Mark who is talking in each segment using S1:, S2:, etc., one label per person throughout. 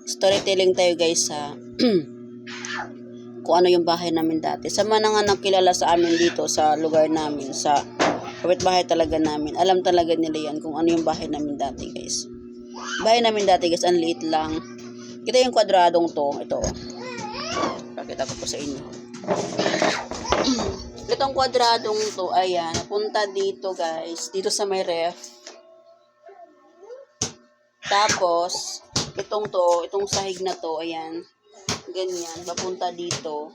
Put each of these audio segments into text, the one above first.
S1: storytelling tayo guys sa kung ano yung bahay namin dati. Sa mga nga nakilala sa amin dito sa lugar namin, sa kapitbahay talaga namin, alam talaga nila yan kung ano yung bahay namin dati guys. Bahay namin dati guys, ang liit lang. Kita yung kwadradong to, ito. Pakita ko po sa inyo. Itong kwadradong to, ayan, punta dito guys, dito sa may ref. Tapos, itong sahig na to, ayan, ganyan, papunta dito.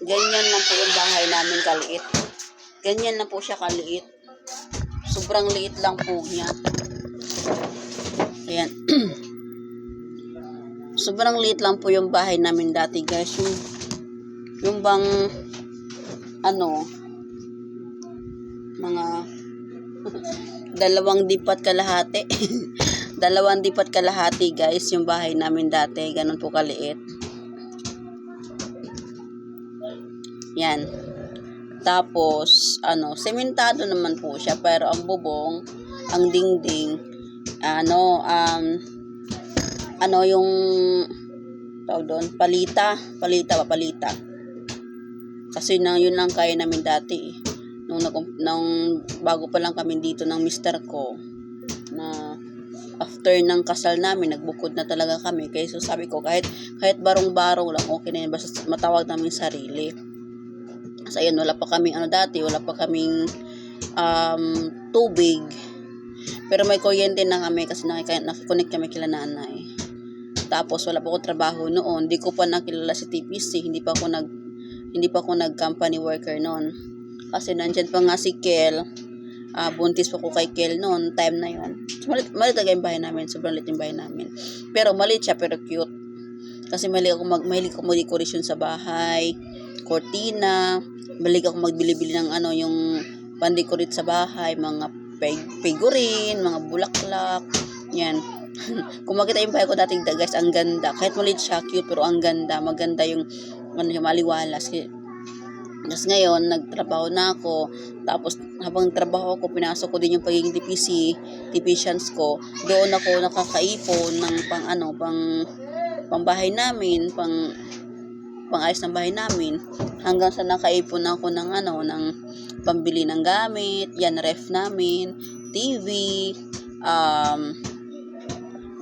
S1: Ganyan lang po yung bahay namin kaliit. Ganyan lang po siya kaliit. Sobrang liit lang po niya. Ayan. Sobrang liit lang po yung bahay namin dati guys. Yung bang, mga 2 dipat kalahati. 2 dipat kalahati guys yung bahay namin dati. Ganun po kaliit. Yan. Tapos, sementado naman po siya. Pero ang bubong, ang dingding, yung, tawag doon, palita. Kasi yun lang kaya namin dati. Nung bago pa lang kami dito ng mister ko, na after ng kasal namin, nagbukod na talaga kami. Kaya so sabi ko, kahit barong-barong lang, okay na yun. Basta matawag namin sarili. Kasi ayun, wala pa kaming tubig. Pero may kuryente na kami kasi nakikonnect kami kila nanay. Tapos wala pa akong trabaho noon. Hindi ko pa nakilala si TPC. Hindi pa ako nag-company worker noon. Kasi nandyan pa nga si Kel. Buntis pa ko kay Kel noon, time na yun. So, malit talaga yung bahay namin. Sobrang lit yung bahay namin. Pero malit siya, pero cute. Kasi mahilig ako mag-decoration sa bahay. Cortina. Mahilig ako magbili-bili ng yung pandecorate sa bahay. Mga figurine, mga bulaklak. Yan. Kung makita yung bahay ko dati guys, ang ganda. Kahit malit siya, cute, pero ang ganda. Maganda yung maliwalas. Tapos ngayon, nagtrabaho na ako. Tapos, habang trabaho ko, pinasok ko din yung pagiging TPCians ko. Doon ako nakakaipon ng pang bahay namin, pang-ayos ng bahay namin. Hanggang sa nakaipon ako ng pambili ng gamit, yan, ref namin, TV,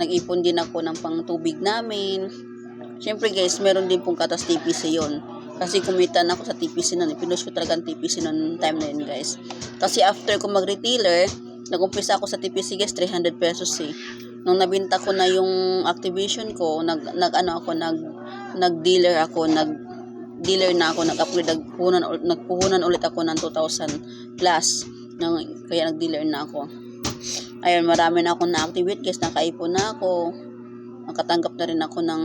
S1: nag-ipon din ako ng pang-tubig namin. Siyempre guys, meron din pong katas TPC yun. Kasi kumita na ako sa TPC nun. Pinush ko talaga ang TPC nun time na yun guys. Kasi after ko mag-retailer, nag-umpisa ako sa TPC guys, 300 pesos eh. Nung nabinta ko na yung Activision ko, nag-dealer na ako, nag-upgrade, nagpuhunan ulit ako ng 2,000 plus. Kaya nag-dealer na ako. Ayun, marami na ako na-activate guys, nakaipon na ako. Nakatanggap na rin ako ng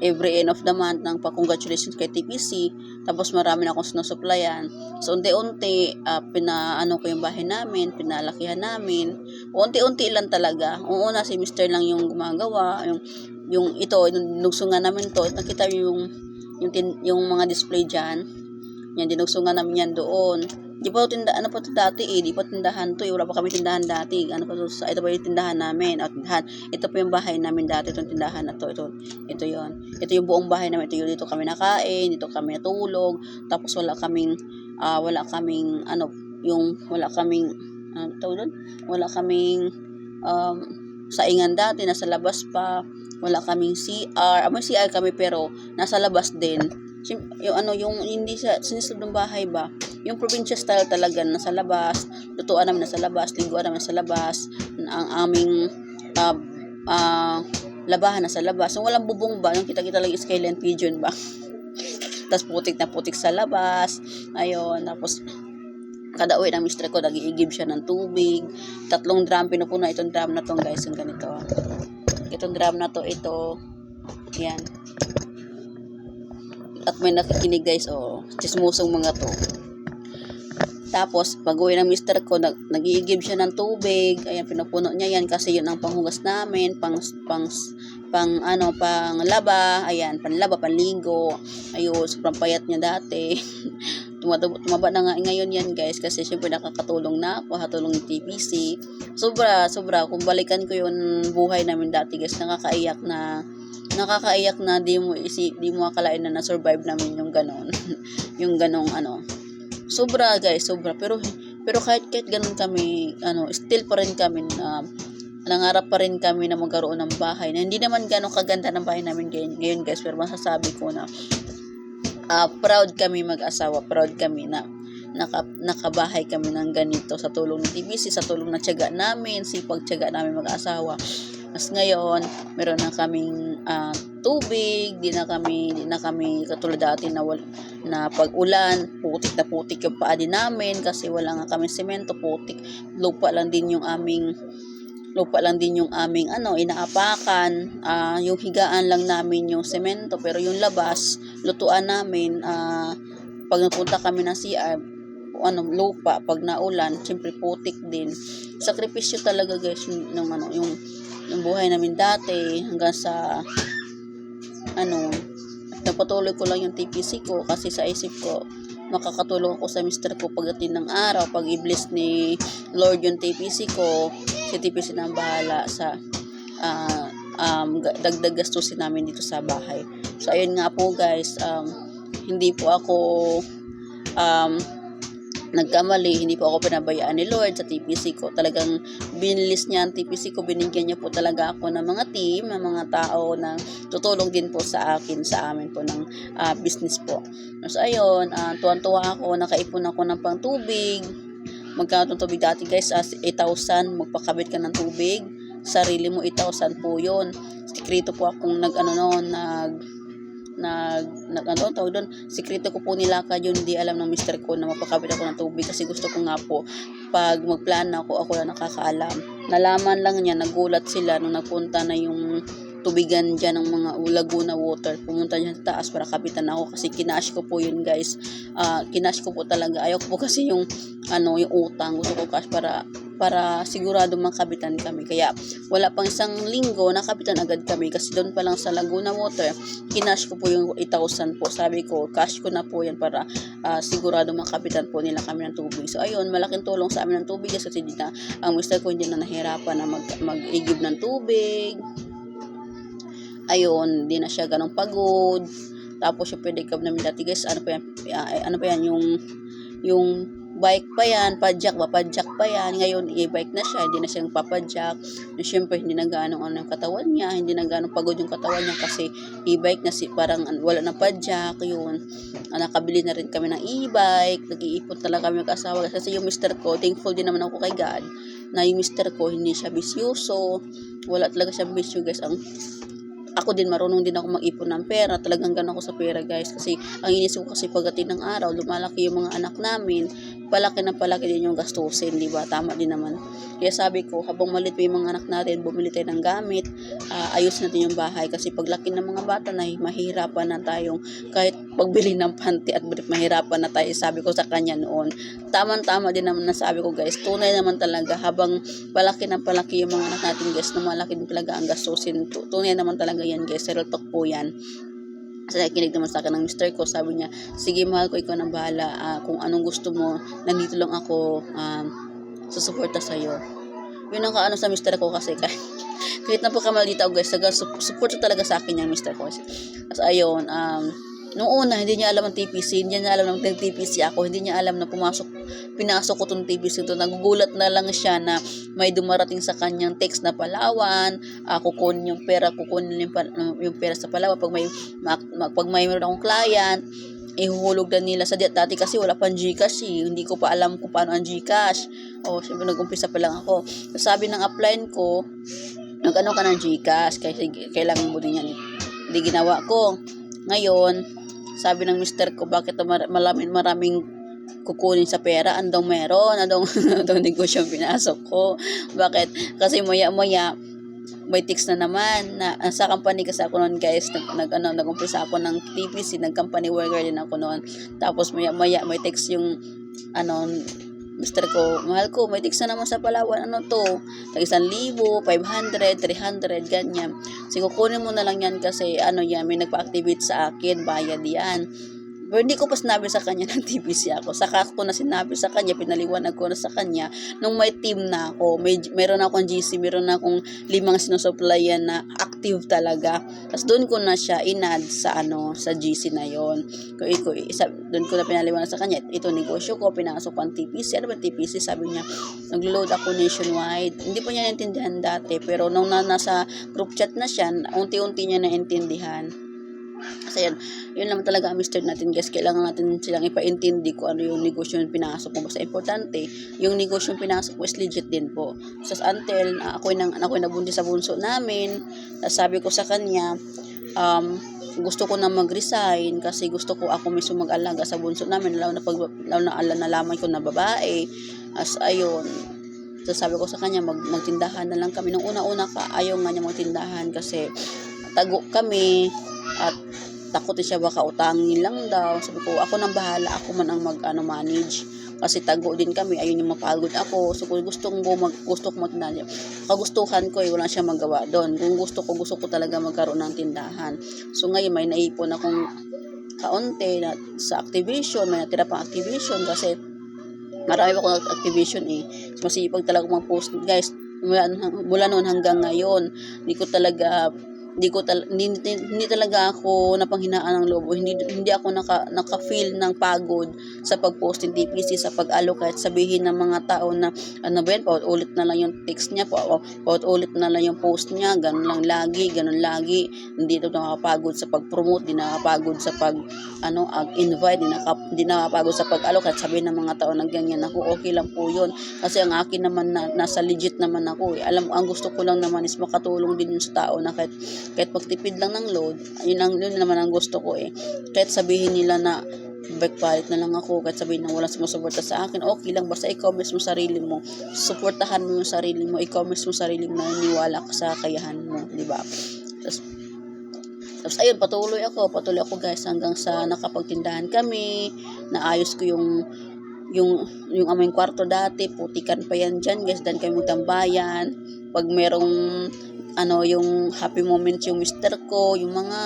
S1: every end of the month ng pa-congratulations kay TPC. Tapos marami na akong sinusuplayan. So unti-unti ko yung bahay namin, pinalakihan namin. Unti-unti lang talaga. Una si Mr. lang yung gumagawa, yung dinugsungan namin to. Nakita yung mga display diyan. Yan, dinugsungan namin yan doon. Di pa tindahan, dati eh, di pa tindahan to eh, wala pa kami tindahan dati. Ito pa yung tindahan namin, ito pa yung bahay namin dati, itong tindahan na to, ito yon. Ito yung buong bahay namin, dito kami nakain, dito kami natulog, tapos wala kaming saingan dati, nasa labas pa, wala kaming CR, may CR kami pero nasa labas din. Yung hindi sa sinislab ng bahay ba, yung provincial style talaga, nasa labas, lutuan namin nasa labas, lingguan namin nasa labas, ang aming labahan nasa labas. So, walang bubong ba, yung kita-kita lang yung skyline pigeon ba. Tapos putik na putik sa labas, ayun, tapos kada uwi ng mister ko, nag-iigib siya ng tubig, 3 drum, pinupuno itong drum na to guys, yung ganito. Itong drum na to, yan. At may nakikinig guys, chismusong mga to. Tapos, pag-uwi ng mister ko, nag-iigib siya ng tubig. Ayan, pinupuno niya yan kasi yun ang panghugas namin, panglaba, ayan, panlaba, panligo. Ayun, sobrang payat niya dati. tumaba na nga ngayon yan guys, kasi syempre nakakatulong na ako, hatulong ng TPC. Sobra, kung balikan ko yung buhay namin dati guys, nakakaiyak na di mo akalain na na-survive namin yung ganon. Yung ganong sobra guys, pero kahit ganun kami, still pa rin kami na nangarap pa rin kami na magkaroon ng bahay na hindi naman ganong kaganda ng bahay namin ngayon guys, pero masasabi ko na proud kami mag-asawa, proud kami na nakabahay kami ng ganito sa tulong ng TBC, sa tulong ng tiyaga namin, sipag tiyaga namin mag-asawa. Mas ngayon, meron na kaming tubig, di na kami katulad dati na pag ulan, putik yung paa din namin kasi wala nga kami semento, putik. Lupa lang din yung aming inaapakan. Yung higaan lang namin yung semento, pero yung labas, lutuan namin. Pag napunta kami ng CR, lupa, pag naulan, syempre putik din. Sakripisyo talaga guys, yung buhay namin dati, hanggang sa, napatuloy ko lang yung TPC ko, kasi sa isip ko, makakatulong ako sa mister ko pagdating ng araw, pag i-bless ni Lord yung TPC ko, si TPC na ang bahala sa dagdag gastusin namin dito sa bahay. So ayun nga po guys, hindi po ako nagkamali, hindi po ako pinabayaan ni Lord sa TPC ko. Talagang binilis niya ang TPC ko, binigyan niya po talaga ako ng mga team, ng mga tao na tutulong din po sa akin, sa amin po ng business po. So ayun, tuwan-tuwa ako, nakaipon ako ng pang tubig. Magkano itong tubig dati guys, 8,000, magpakabit ka ng tubig, sarili mo 8,000 po yun. Sekreto po akong sekreto ko po nilakad yun, hindi alam ng mister ko na mapakabit ako ng tubig, kasi gusto ko nga po pag magplano ako lang nakakaalam. Nalaman lang niya, nagulat sila nung nagpunta na yung tubigan dyan ng mga Laguna Water, pumunta dyan sa taas para kapitan ako, kasi kinash ko po yun guys. Kinash ko po talaga, ayaw ko po kasi yung utang, gusto ko cash para sigurado makabitan kami. Kaya wala pang isang linggo, nakabitan agad kami, kasi doon pa lang sa Laguna Water, kinash ko po yung 8,000 po. Sabi ko, cash ko na po yan para sigurado makabitan po nila kami ng tubig. So ayun, malaking tulong sa amin ng tubig kasi ang mister ko hindi na nahirapan na mag-igib ng tubig. Ayun, hindi na siya ganong pagod. Tapos yung pedicab namin dati guys, ano pa yan, yung bike pa yan, padjak pa yan. Ngayon, e-bike na siya, hindi na siya papadjak. Siyempre, hindi na ganong yung katawan niya, hindi na ganong pagod yung katawan niya kasi e-bike na parang wala na padjak, yun. Nakabili na rin kami ng e-bike, nag-iipon talaga kami mag-asawa. Kasi yung mister ko, thankful din naman ako kay God, na yung mister ko, hindi siya bisyoso, wala talaga siyang bisyo guys. Ako din, marunong din ako mag-ipon ng pera. Talagang gano'n ako sa pera guys. Kasi ang inisip ko kasi pagdating ng araw, lumalaki yung mga anak namin, palaki din yung gastusin, di ba? Tama din naman. Kaya sabi ko, habang malit pa yung mga anak natin, bumili tayo ng gamit, ayos natin yung bahay. Kasi paglaki ng mga bata na, mahirapan na tayong, kahit pagbili ng panty at brief, mahirapan na tayo. Sabi ko sa kanya noon. Tama din naman na sabi ko guys. Tunay naman talaga, habang palaki yung mga anak natin guys, lumalaki din talaga ang gastusin. Tunay naman talaga yan guys, real talk po yan. Kasi nakikinig naman sa akin ng mister ko, sabi niya, sige mahal ko, ikaw nang bahala, kung anong gusto mo, nandito lang ako, susuporta sa'yo. Yun ang sa mister ko kasi kahit na po kamalita guys, support talaga sa akin yung mister ko. Kasi ayun, noong una, hindi niya alam ang TPC, hindi niya alam ng TPC ako, hindi niya alam na pinasok ko itong TPC ito. Nagugulat na lang siya na may dumarating sa kanyang text na Palawan, kukunin yung pera sa Palawan. Pag may meron akong client, ihuhulog na nila sa dati kasi wala pang GCash hindi ko pa alam kung paano ang GCash. Siyempre nag-umpisa pa lang ako. Sabi ng upline ko, ka ng GCash, kasi kailangan mo din yan. Hindi ginawa ko. Ngayon, sabi ng mister ko, bakit maraming kukunin sa pera? Andong meron, andong negosyo pinasok ko. Bakit? Kasi maya may text na naman na sa company kasi ako noon guys, nag-umpisa ako ng TPC, nag-company worker din ako noon. Tapos maya may text yung mister ko, mahal ko, may text na naman sa Palawan, tag 1,000, 500, 300, ganyan. Sige, kunin mo na lang yan kasi yan, may nagpa-activate sa akin, bayad yan. Pero hindi ko pa sinabi sa kanya ng TBC ako. Saka ko na sinabi sa kanya, pinaliwanag ko na sa kanya, nung may team na ako, meron akong GC, meron akong 5 sinusupplyan na active talaga. Tapos doon ko na siya inad sa sa GC na yon. Doon ko na pinaliwanag sa kanya, ito negosyo ko, pinasok ko ang TPC. Ano ba TPC? Sabi niya, nag-load ako nationwide. Hindi pa niya naintindihan dati, pero nung nasa group chat na siya, unti-unti niya naintindihan. Kasi yun naman talaga ang mister natin, guys. Kailangan natin silang ipaintindi kung ano yung negosyo yung pinasok mo. Basta importante, yung negosyo yung pinasok mo is legit din po. So until ako'y nabuntis sa bunso namin, sabi ko sa kanya, gusto ko na mag-resign kasi gusto ko ako mismo mag-alaga sa bunso namin, lalo na nalaman ko na babae. Ayun. So sabi ko sa kanya, magtindahan na lang kami. Nung una-una ayaw nga niya magtindahan kasi tago kami at takot siya baka utangin lang daw. Sabi ko, ako nang bahala, ako man ang manage. Kasi tago din kami, ayun yung mapagod ako. So kung gusto ko magtindahan, kagustuhan ko wala siyang magawa doon. Kung gusto ko talaga magkaroon ng tindahan. So ngayon may naipon akong kaunti na sa activation, may natira pang activation kasi marami pa akong activation Masipag talaga mag-post, guys. Mula noon hanggang ngayon, hindi talaga ako napanghinaan ng loob. Hindi ako naka-feel ng pagod sa pag-post ng TPC, sa pag-allocate, sabihin ng mga tao na ano ba yan, paulit na lang yung text niya, paulit na lang yung post niya, ganun lagi. Hindi ito nakapagod sa pag-promote, hindi nakapagod sa invite, hindi nakapagod sa pag-allocate, sabihin ng mga tao na ganyan ako, okay lang po yun. Kasi ang akin naman nasa legit naman ako. Ang gusto ko lang naman is makatulong din yun sa tao na kahit magtipid lang ng load, yun naman ang gusto ko Kahit sabihin nila na backpalit na lang ako, kahit sabihin na walang sumusuporta sa akin, okay lang, basta ikaw mismo sarili mo, suportahan mo yung sarili mo, ikaw mismo sarili mo, naniwala ka sa kakayahan mo, di ba? Tapos ayun, patuloy ako guys hanggang sa nakapagtindahan kami, naayos ko yung aming kwarto dati, putikan pa yan dyan guys, dan kami magtambayan. Pag merong yung happy moment yung mister ko, yung mga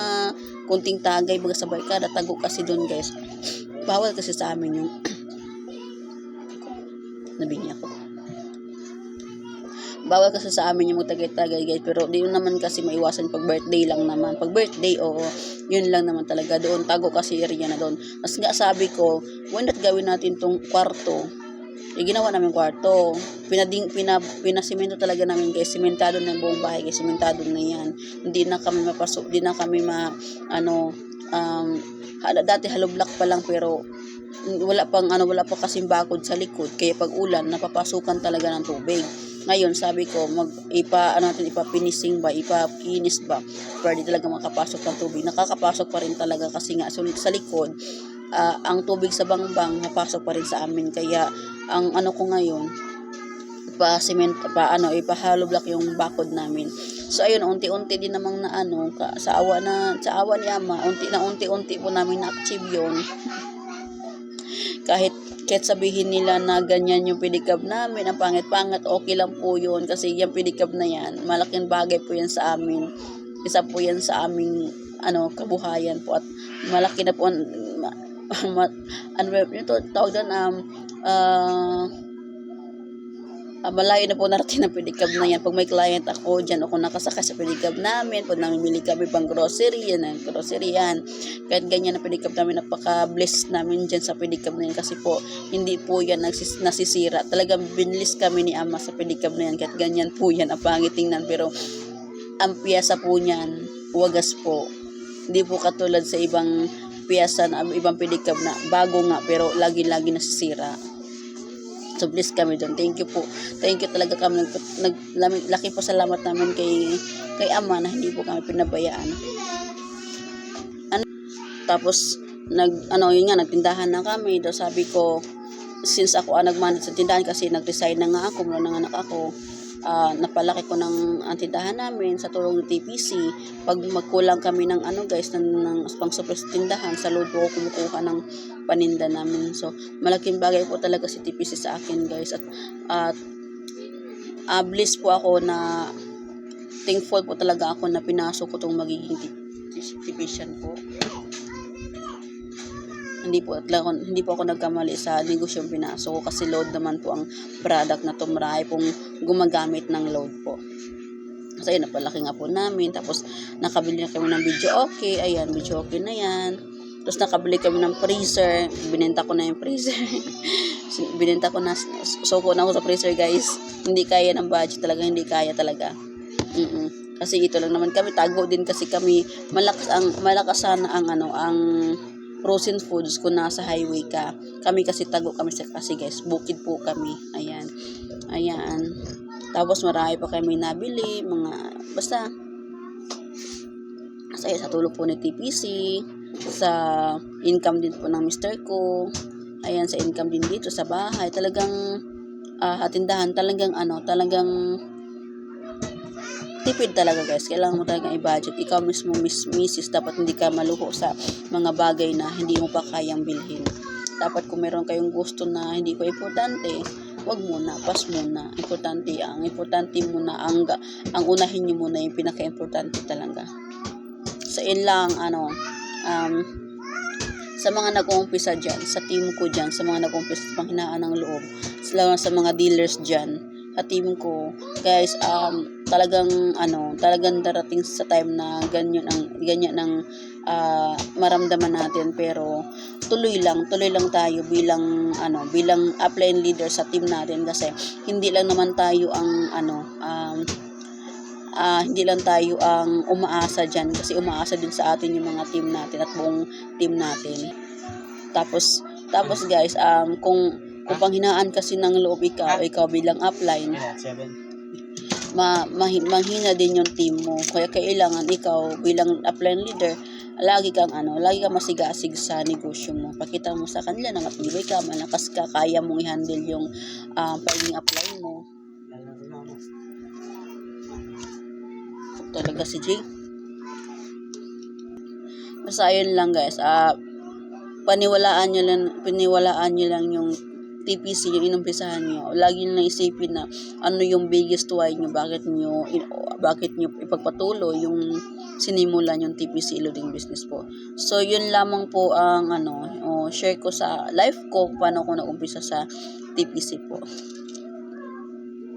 S1: kunting tagay, baga sabay ka, natago kasi doon guys. Bawal kasi sa amin yung nabingi ako. Bawal kasi sa amin yung magtagay-tagay guys, pero di yun naman kasi maiwasan pag birthday lang naman. Pag birthday, yun lang naman talaga. Doon, tago kasi area na doon. Mas nga sabi ko, why not gawin natin tong kwarto? Ginawa namin kwarto. Pinasimento talaga namin guys. Simentado na yung buong bahay guys. Simentado na yan. Hindi na kami mapasok. Hindi na kami dati hollow block pa lang pero wala pa kasing bakod sa likod. Kaya pag ulan, napapasukan talaga ng tubig. Ngayon, sabi ko, ipapinising ba, ipakinis ba, pwede talaga makapasok ng tubig. Nakakapasok pa rin talaga kasi nga sulit sa likod. Ang tubig sa bangbang napasok pa rin sa amin, kaya ang ko ngayon ipa-hollow block yung bakod namin. So ayun, unti-unti din namang sa awa ni Ama, unti-unti po namin na-achieve yun. kahit sabihin nila na ganyan yung pedicab namin, ang pangit-pangit, okay lang po yun kasi yung pedicab na yan, malaking bagay po yan sa amin. Isa po yan sa aming kabuhayan po, at malaki na po tawag doon, malayo na po narating ng pedicab na yan. Pag may client ako, dyan ako nakasakay sa pedicab namin. Pag namimili kami pang grocery yan. Kahit ganyan na pedicab namin, napaka-blessed namin dyan sa pedicab na yan. Kasi po, hindi po yan nasisira. Talagang binlis kami ni Ama sa pedicab na yan. Kahit ganyan po yan, ang pangit tingnan. Pero, ang piyasa po niyan, wagas po. Hindi po katulad sa ibang piyasa na ibang pedicab na bago nga pero lagi-lagi nasisira. So bless kami doon. Thank you po. Thank you talaga kami. Laki po salamat namin kay Ama na hindi po kami pinabayaan. Tapos nagtindahan na kami. Sabi ko, since ako nag-manage sa tindahan kasi nag-resign na nga ako, mula nanganak ako, napalaki ko ng tindahan namin sa tulong ng TPC. Pag magkulang kami ng ng pang-supply sa tindahan, sa load po ako kumukuha ng paninda namin. So, malaking bagay po talaga si TPC sa akin guys. At bliss po ako na thankful po talaga ako na pinasok ko itong magiging technician po. Hindi po ako nagkamali sa negosyong pinasok ko kasi load naman po ang product na to. Marami pong gumagamit ng load po. Kasi ayun, napalaki nga po namin. Tapos nakabili na kami ng video okay. Ayan, video okay na yan. Tapos nakabili kami ng freezer. Binenta ko na yung freezer. Binenta ko na. Suko na ako sa freezer, guys. Hindi kaya ng budget talaga. Hindi kaya talaga. Kasi ito lang naman kami. Tago din kasi kami. Malakas sana ang frozen foods kung nasa highway ka. Kami kasi tago kami kasi guys. Bukid po kami. Ayan. Tapos marami pa kami nabili. Basta. Kasi sa tulong po ni TPC. Sa income din po ng mister ko. Ayan, sa income din dito sa bahay. Talagang tindahan. Talagang tipid talaga guys. Kailangan mo talaga i-budget. Ikaw mismo, misis, dapat hindi ka maluho sa mga bagay na hindi mo pa kayang bilhin. Dapat kung meron kayong gusto na hindi ko importante, wag muna, pas muna. Ang importante muna, ang unahin nyo muna yung pinaka-importante talaga. Sa ilang, sa mga nag-uumpisa dyan, sa team ko dyan, sa mga nag-uumpisa sa panghinaan ng loob, sa mga dealers dyan, sa team ko, guys, talagang darating sa time na ganyan ang maramdaman natin, pero tuloy lang tayo bilang upline leader sa team natin kasi hindi lang tayo ang umaasa dyan kasi umaasa din sa atin yung mga team natin at buong team natin. Tapos guys, kung panghinaan kasi ng loob ikaw bilang upline, manghina din yung team mo. Kaya kailangan ikaw bilang upline leader, lagi kang masigasig sa negosyo mo. Pakita mo sa kanila na matibay ka, malakas ka, kaya mong i-handle yung pagiging upline mo. Talaga si Jay. Basta ayun lang guys, paniwalaan nyo lang yung TPC, yung inumpisahan nyo. Lagi nyo lang isipin na ano yung biggest why nyo, bakit nyo ipagpatuloy yung sinimulan yung TPC loading business po. So yun lamang po ang share ko sa life ko, paano ko naumpisa sa TPC po.